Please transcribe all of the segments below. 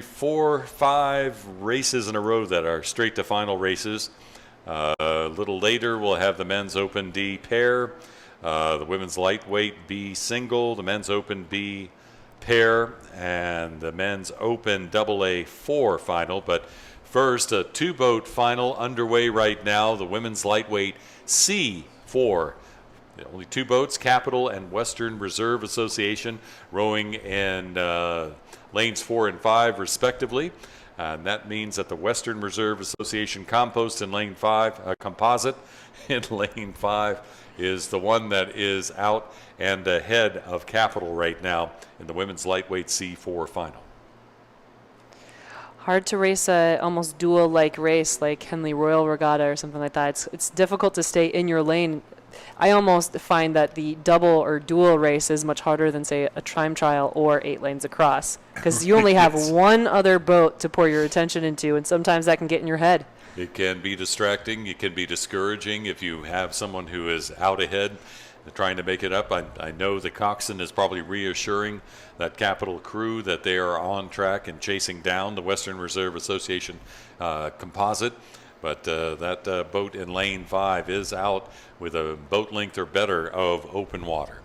4-5 races in a row that are straight to final races. A little later, we'll have the men's Open D pair, the women's lightweight B single, the men's Open B pair, and the men's Open AA 4 final. But first, a two-boat final underway right now, the women's lightweight C4. Only two boats, Capital and Western Reserve Association, rowing in lanes 4 and 5 respectively. And that means that the Western Reserve Association Composite in lane 5 in lane 5 is the one that is out and ahead of Capital right now in the women's lightweight C4 final. Hard to race a almost dual-like race like Henley Royal Regatta or something like that. It's difficult to stay in your lane. I almost find that the double or dual race is much harder than, say, a time trial or 8 lanes across, because you only have one other boat to pour your attention into, and sometimes that can get in your head. It can be distracting. It can be discouraging if you have someone who is out ahead trying to make it up. I know the coxswain is probably reassuring that Capital crew that they are on track and chasing down the Western Reserve Association Composite. But that boat in lane 5 is out with a boat length or better of open water.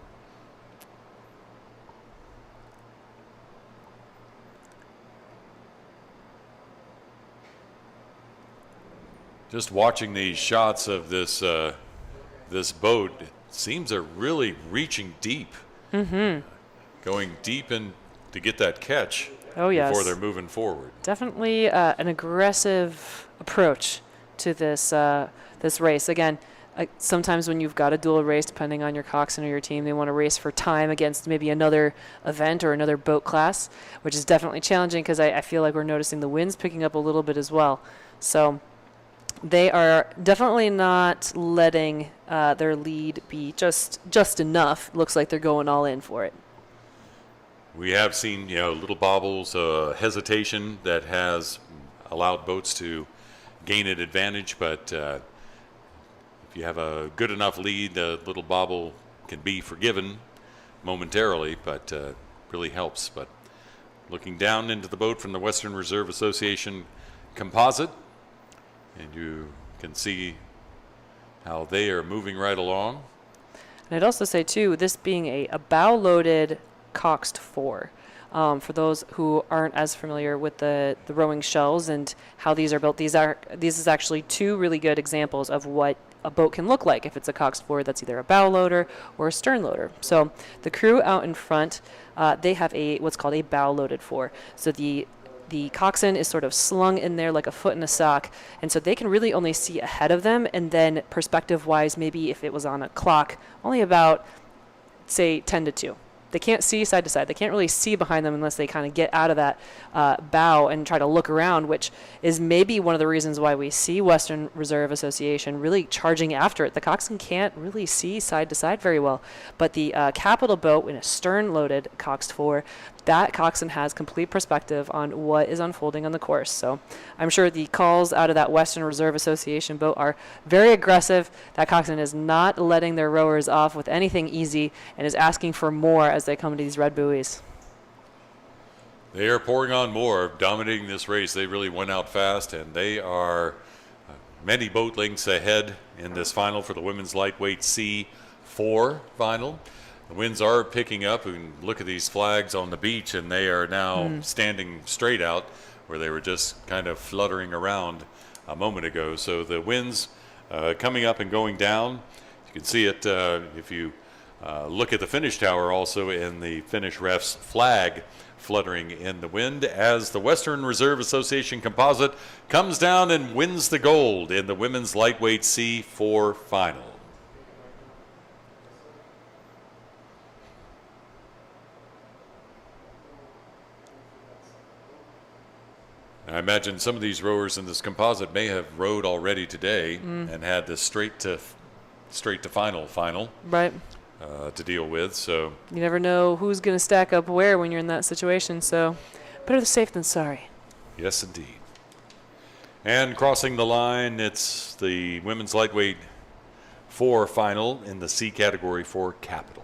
Just watching these shots of this this boat, it seems they're really reaching deep. Going deep in to get that catch. Oh, yes. Before they're moving forward. Definitely an aggressive approach to this this race. Again, sometimes when you've got a dual race, depending on your coxswain or your team, they want to race for time against maybe another event or another boat class, which is definitely challenging because I feel like we're noticing the winds picking up a little bit as well. So they are definitely not letting their lead be just enough. Looks like they're going all in for it. We have seen, little bobbles, hesitation that has allowed boats to gain an advantage, but if you have a good enough lead, a little bobble can be forgiven momentarily, but really helps. But looking down into the boat from the Western Reserve Association Composite, and you can see how they are moving right along. And I'd also say, too, this being a bow-loaded coxed 4. For those who aren't as familiar with the rowing shells and how these are built, these is actually 2 really good examples of what a boat can look like if it's a coxed 4 that's either a bow loader or a stern loader. So the crew out in front, they have what's called a bow loaded 4. So the coxswain is sort of slung in there like a foot in a sock, and so they can really only see ahead of them, and then perspective-wise, maybe if it was on a clock, only about, say, 10 to 2. They can't see side to side. They can't really see behind them unless they kind of get out of that bow and try to look around, which is maybe one of the reasons why we see Western Reserve Association really charging after it. The coxswain can't really see side to side very well, but the Capital boat in a stern-loaded coxed 4, that coxswain has complete perspective on what is unfolding on the course. So I'm sure the calls out of that Western Reserve Association boat are very aggressive. That coxswain is not letting their rowers off with anything easy and is asking for more as they come to these red buoys. They are pouring on more, dominating this race. They really went out fast, and they are many boat lengths ahead in this final for the women's lightweight C4 final. The winds are picking up, and look at these flags on the beach, and they are now standing straight out where they were just kind of fluttering around a moment ago. So the winds coming up and going down. You can see it if you look at the finish tower also in the finish ref's flag fluttering in the wind as the Western Reserve Association Composite comes down and wins the gold in the women's lightweight C4 final. I imagine some of these rowers in this composite may have rowed already today and had this straight to final right to deal with. So you never know who's going to stack up where when you're in that situation. So better safe than sorry. Yes, indeed. And crossing the line, it's the women's lightweight 4 final in the C category for Capital.